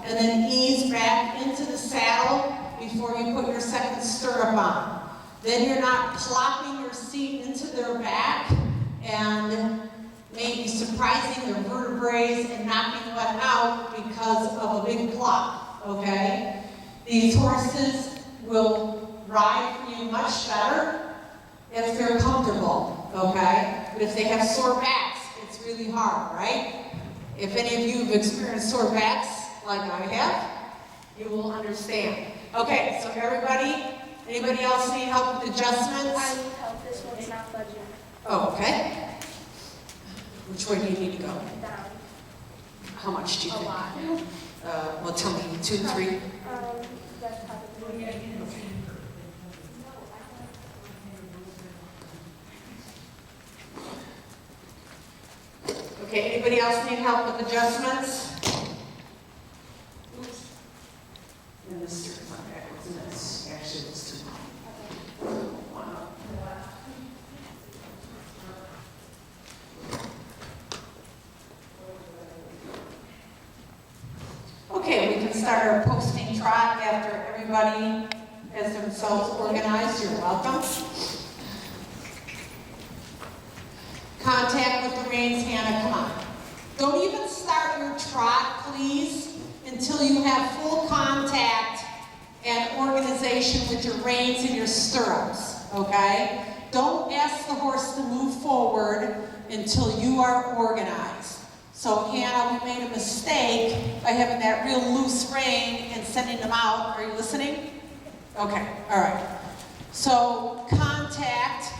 and then ease back into the saddle before you put your second stirrup on. Then you're not plopping your seat into their back and maybe surprising their vertebrae and knocking one out because of a big plop, okay? These horses will ride for you much better if they're comfortable, okay? But if they have sore backs, it's really hard, right? If any of you have experienced sore backs, like I have, you will understand. Okay, so anybody else need help with adjustments? I need help. This one's not budging. Oh, okay. Which way do you need to go? Down. How much do you A think? lot. Well, tell me, 2, 3? That's probably. Okay, anybody else need help with adjustments? Oops. And this stirrup went backwards, and this actually looks too long. Wow. Okay, we can start our posting trot after everybody has themselves organized. You're welcome. Contact with the reins, Hannah, come on. Don't even start your trot, please, until you have full contact and organization with your reins and your stirrups, okay? Don't ask the horse to move forward until you are organized. So, Hannah, we made a mistake by having that real loose rein and sending them out. Are you listening? Okay, all right. So, contact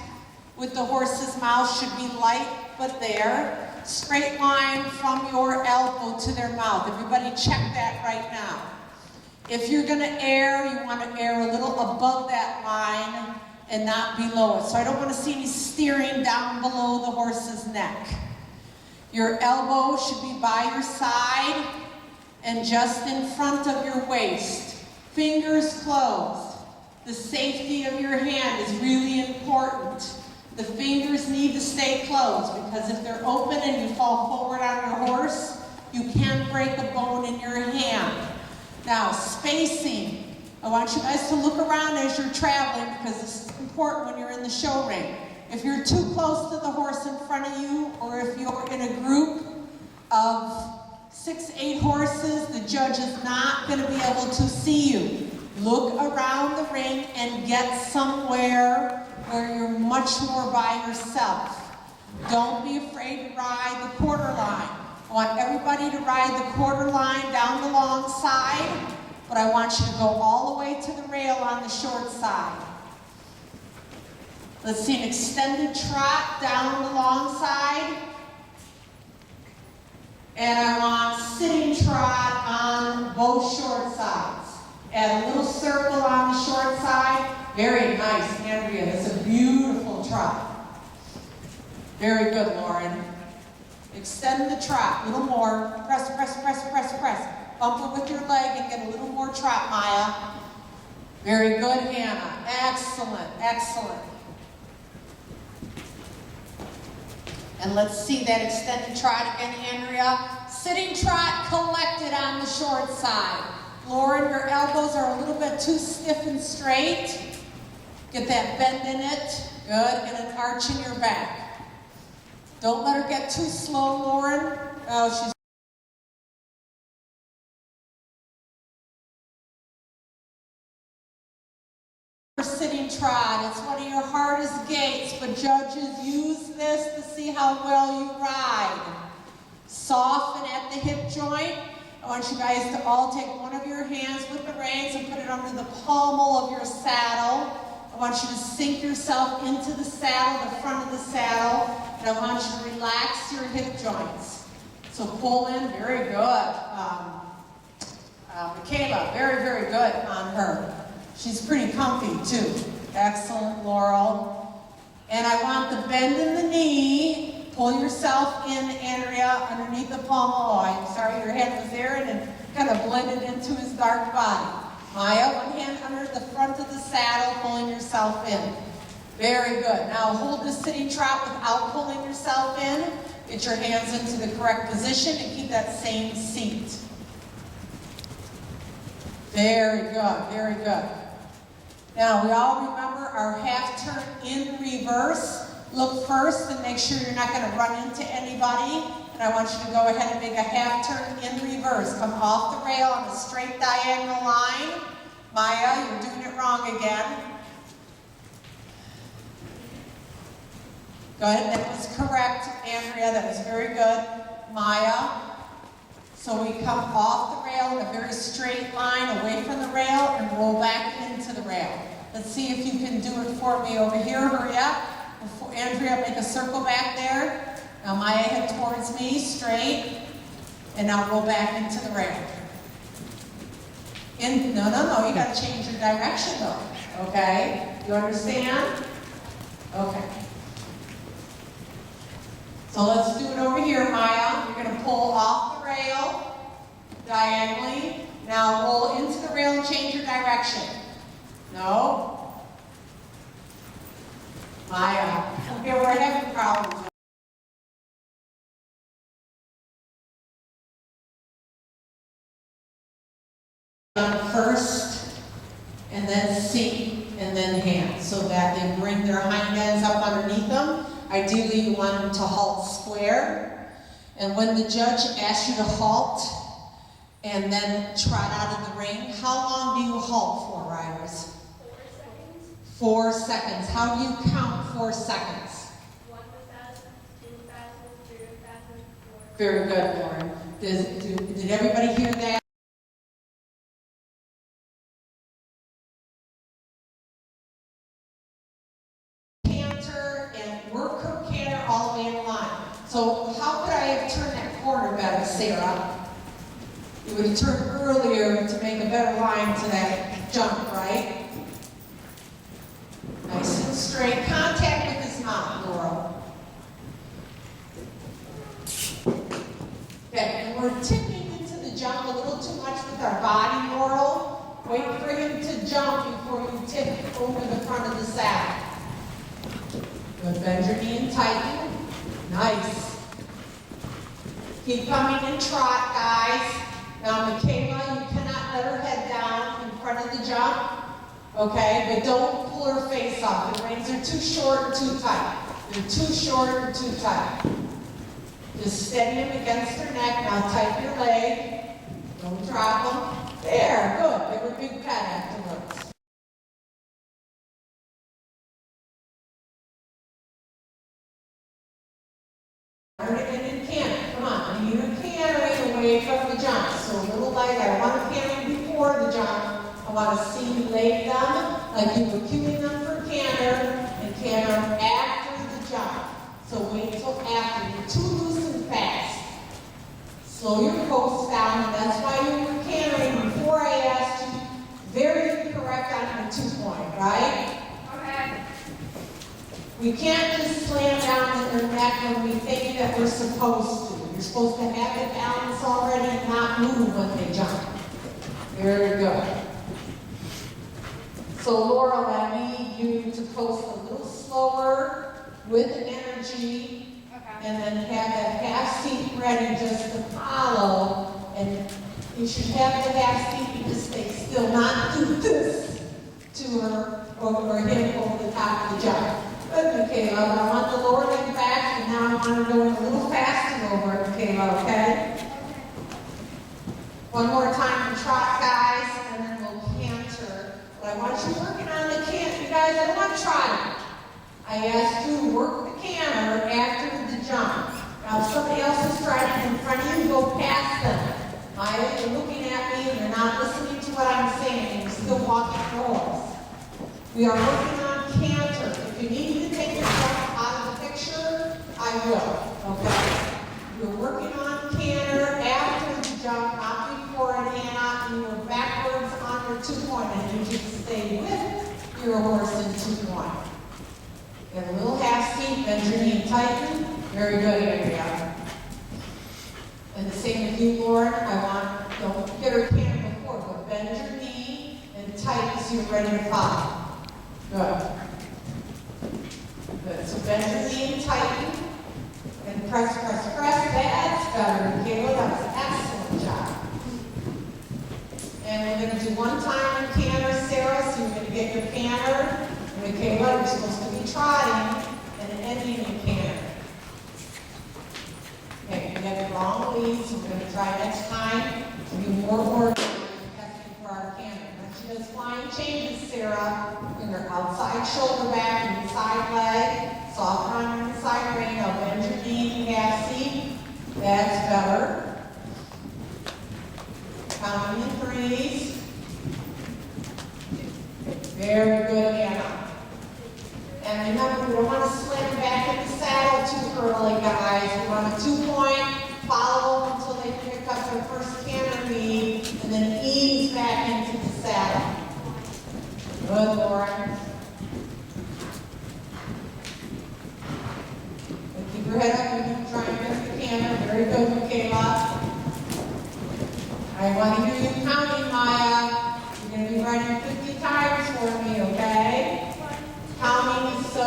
with the horse's mouth should be light but there. Straight line from your elbow to their mouth. Everybody check that right now. If you're going to err, you want to err a little above that line and not below it. So I don't want to see any steering down below the horse's neck. Your elbow should be by your side and just in front of your waist. Fingers closed. The safety of your hand is really important. The fingers need to stay closed because if they're open and you fall forward on your horse, you can break a bone in your hand. Now, spacing. I want you guys to look around as you're traveling because this is important when you're in the show ring. If you're too close to the horse in front of you, or if you're in a group of 6, 8 horses, the judge is not going to be able to see you. Look around the ring and get somewhere where you're much more by yourself. Don't be afraid to ride the quarter line. I want everybody to ride the quarter line down the long side, but I want you to go all the way to the rail on the short side. Let's see an extended trot down the long side. And I want sitting trot on both short sides. Add a little circle on the short side. Very nice, Andrea. That's a beautiful trot. Very good, Lauren. Extend the trot. A little more. Press, press, press, press, press. Bump it with your leg and get a little more trot, Maya. Very good, Hannah. Excellent, excellent. And let's see that extended trot again, Andrea. Sitting trot collected on the short side. Lauren, your elbows are a little bit too stiff and straight. Get that bend in it. Good. Get an arch in your back. Don't let her get too slow, Lauren. Oh, she's sitting trot. It's one of your hardest gaits, but judges use this to see how well you ride. Soften at the hip joint. I want you guys to all take one of your hands with the reins and put it under the pommel of your saddle. I want you to sink yourself into the saddle, the front of the saddle, and I want you to relax your hip joints. So pull in, very good. Michaela, very, very good on her. She's pretty comfy too. Excellent, Laurel. And I want the bend in the knee. Pull yourself in, Andrea, underneath the pommel. Oh, I'm sorry, your head was there and it kind of blended into his dark body. Maya, one hand under the front of the saddle, pulling yourself in. Very good. Now hold the sitting trot without pulling yourself in. Get your hands into the correct position and keep that same seat. Very good, very good. Now, we all remember our half turn in reverse. Look first and make sure you're not going to run into anybody. And I want you to go ahead and make a half turn in reverse. Come off the rail on a straight diagonal line. Maya, you're doing it wrong again. Go ahead, that was correct. Andrea, that was very good. Maya. So we come off the rail in a very straight line away from the rail and roll back into the rail. Let's see if you can do it for me over here. Hurry up. Before, Andrea, make a circle back there. Now Maya, head towards me, straight. And now roll back into the rail. No, you got to change your direction though. Okay? You understand? Okay. So let's do it over here, Maya. You're going to pull off the rail diagonally. Now roll into the rail and change your direction. No. Maya. Okay, we're having problems. First, and then seat, and then hand, so that they bring their hind ends up underneath them. Ideally, you want them to halt square. And when the judge asks you to halt and then trot out of the ring, how long do you halt for, riders? 4 seconds. 4 seconds. How do you count 4 seconds? 1,000, 2,000, 3,000, 4,000. Very good, Lauren. Did everybody hear that? Canter and work her canter all the way in line. So how could I have turned that corner better, Sarah? You would have turned earlier to make a better line to that jump, right? Nice and straight. Contact with his mouth, Laurel. Okay, and we're tipping into the jump a little too much with our body, Laurel. Wait for him to jump before you tip over the front of the saddle. Good, bend your knee and tighten. Nice. Keep coming and trot, guys. Now, Michaela, you cannot let her head down in front of the jump. Okay, but don't pull her face up. The reins are too short and too tight. They're too short and too tight. Just steady them against her neck. Now tighten your leg. Don't drop them. There, good. Give her a big pat afterwards. And in canter, come on. You're cantering away from the jump. So a little light. I want to canter before the jump. I want to see you lay them like you were cueing them for canter and canter after the jump. So wait till after. You're too loose and fast. Slow your post down, and that's why you were cantering before I asked you. Very correct on your 2-point, right? Okay. We can't just slam down in their neck when we think that we're supposed to. You're supposed to have the balance already and not move when they jump. Very good. So Laurel, I need you to post a little slower with energy. Okay. And then have that half seat ready just to follow. And you should have the half seat, you just stay still, not do this to her or him over the top of the jump. Good, Michaela. I want the lower leg back, and now I want her going a little faster over it, Michaela, okay? One more time to trot, guys, and then we'll canter. But I want you working on the canter. You guys, I don't want to trot. I asked you to work the canter after the jump. Now, if somebody else is trotting in front of you, go past them. Maya, you're looking at me and you're not listening to what I'm saying. You're still walking the horse. We are working on canter. If you need me to take your jump out of the picture, I will, okay? You're working on canter after the jump, not before it, Hannah, and you're backwards on your 2-point, and you should stay with your horse in 2-point. Get a little half seat, bend your knee and tighten. Very good, Andrea. And the same with you, Lauren. Don't get her canter before, but bend your knee and tighten so you're ready to follow. Good. Good. So bend your knee and tighten. And press, press, press. That's better, Michaela. That was an excellent job. And we're going to do one time in canter, Sarah, so you're going to get your canter. And Michaela, you're supposed to be trotting and ending in canter. Okay, we have your long leads, so we're going to try next time to be more organized for our canter. When she does flying changes, Sarah, bring her outside shoulder back, inside leg, soft on your inside rein. Now bend your knee, Cassie. That's better. Counting in threes. Very good, Anna. And remember, we don't want to slam back in the saddle too early, guys. We want a 2-point, follow them until they pick up their first canter lead, and then ease back into the saddle. Good, Lauren. And keep your head up. You're going to try and get the canter. Very good, Michaela. I want to hear you counting, Maya. You're going to be running 50 times for me, okay? Counting is so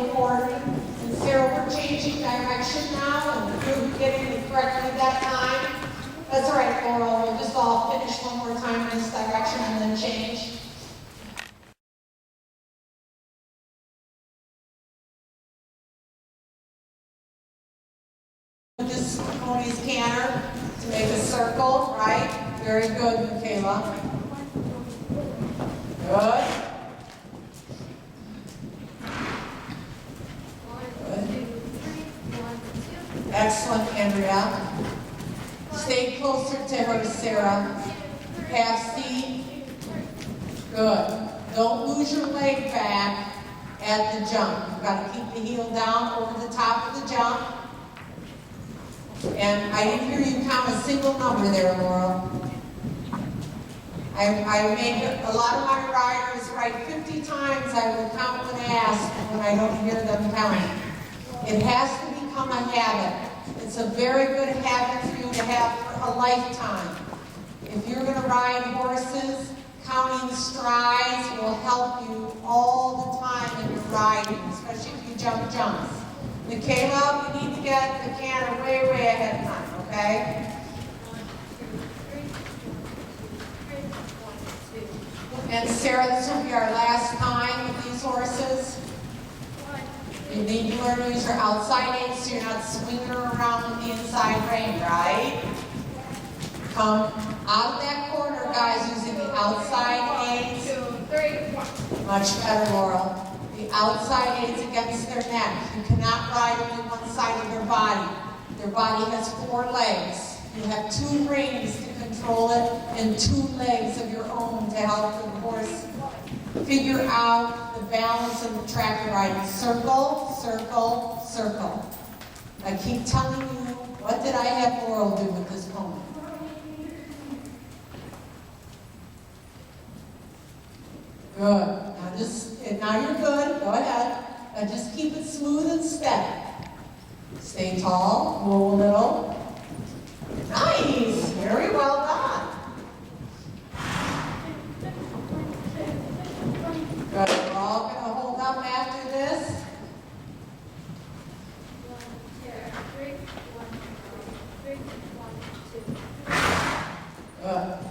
important. And Sarah, we're changing direction now, and you're getting it correctly that time. That's all right, Laurel. We'll just all finish one more time in this direction and then change. This pony's canter to make a circle, right? Very good, Michaela. Good. Good. Excellent, Andrea. Stay closer to her, Sarah. Half C. Good. Don't lose your leg back at the jump. You've got to keep the heel down over the top of the jump. And I didn't hear you count a single number there, Laurel. I make a lot of my riders write 50 times I will count when asked when I don't hear them counting. It has to become a habit. It's a very good habit for you to have for a lifetime. If you're going to ride horses, counting strides will help you all the time in your riding, especially if you jump jumps. Michaela, we need to get the canter way ahead of time, okay? And Sarah, this will be our last time with these horses. You need to learn to use your outside aid so you're not swinging around with the inside rein, right? Come out of that corner, guys, using the outside aids. 1, 2, 3, 4. Much better, Laurel. The outside aids against their neck. You cannot ride only one side of their body. Their body has 4 legs. You have 2 reins to control it and 2 legs of your own to help the horse figure out the balance of the track you're riding. Circle, circle, circle. I keep telling you, what did I have Laurel do with this pony? Good. Now you're good. Go ahead. Now just keep it smooth and steady. Stay tall. Roll a little. Nice. Very well done. Good. We're all going to hold up after this. 1, 2, 3, 1, 3, 1, 2. Good.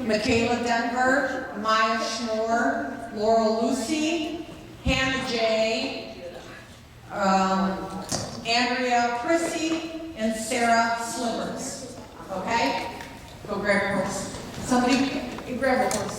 Michaela Denver, Maya Schnoor, Laurel Lucy, Hannah J, Andrea Prissy, and Sarah Slivers. Okay? Go grab a horse. Somebody grab a horse.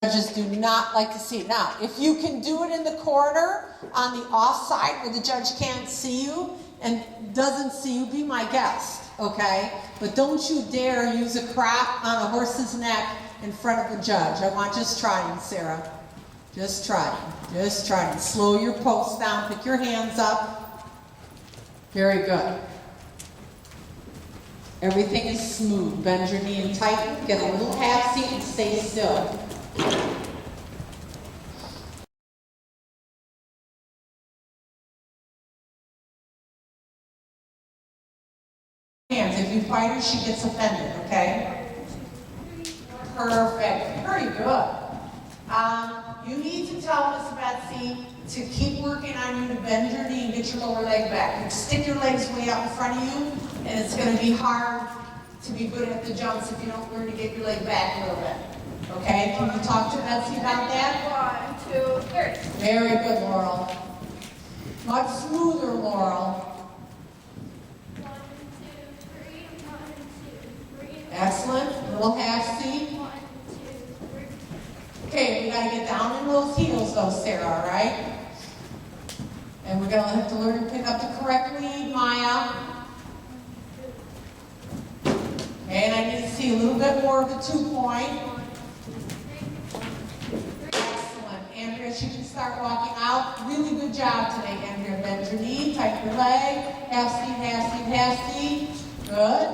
Judges do not like to see it. Now, if you can do it in the corner on the off side where the judge can't see you and doesn't see you, be my guest, okay? But don't you dare use a crop on a horse's neck in front of a judge. I want just trying, Sarah. Just trying. Just trying. Slow your post down. Pick your hands up. Very good. Everything is smooth. Bend your knee and tighten. Get a little half seat and stay still. Hands. If you fight her, she gets offended, okay? Perfect. Very good. You need to tell Miss Betsy to keep working on you to bend your knee and get your lower leg back. You stick your legs way out in front of you, and it's going to be hard to be good at the jumps if you don't learn to get your leg back a little bit. Okay? Can you talk to Betsy about that? 1, 2, 3. Very good, Laurel. Much smoother, Laurel. 1, 2, 3. 1, 2, 3. Excellent. Little half seat. 1, 2, 3. Okay, we got to get down in those heels though, Sarah, all right? And we're going to have to learn to pick up the correct lead, Maya. Okay, and I need to see a little bit more of the 2-point. Excellent. Andrea, she can start walking out. Really good job today, Andrea. Bend your knee, tighten your leg. Half seat, half seat, half seat. Good.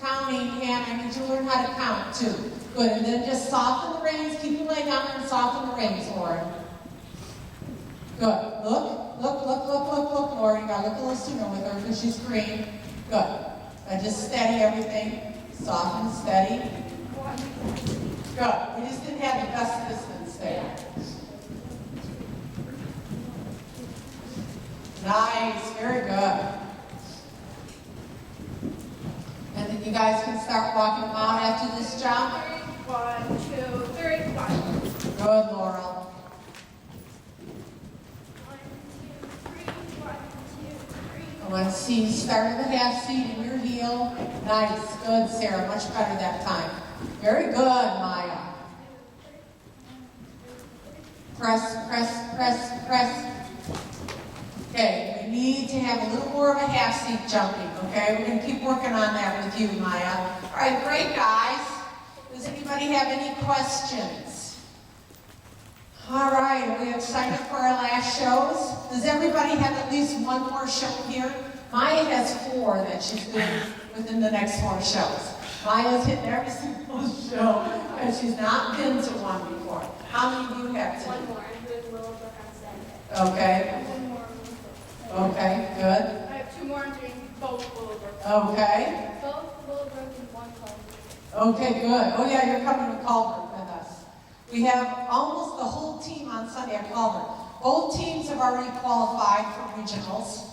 Counting, and I need you to learn how to count too. Good, and then just soften the reins. Keep your leg on there and soften the reins, Lauren. Good. Look, Lauren. You gotta look a little sooner with her because she's green. Good. And just steady everything. Soften, steady. Good. We just didn't have the best distance there. Nice. Very good. And then you guys can start walking them out after this jump. 1, 2, 3. 1. Good, Laurel. 1, 2, 3. 1, 2, 3. I want to see you start with the half seat in your heel. Nice. Good, Sarah. Much better that time. Very good, Maya. Press, press, press, press. Okay, we need to have a little more of a half seat jumping, okay? We're going to keep working on that with you, Maya. All right, great, guys. Does anybody have any questions? All right, are we excited for our last shows? Does everybody have at least one more show here? Maya has 4 that she's doing within the next 4 shows. Maya's hitting every single show, and she's not been to one before. How many do you have today? 1 more. I'm doing Willowbrook on Saturday. Okay. 1 more. Okay, good. I have 2 more. I'm doing both Willowbrook. Okay. Both Willowbrook and 1 Culver. Okay, good. Oh yeah, you're coming to Culver with us. We have almost the whole team on Sunday at Culver. Both teams have already qualified for regionals.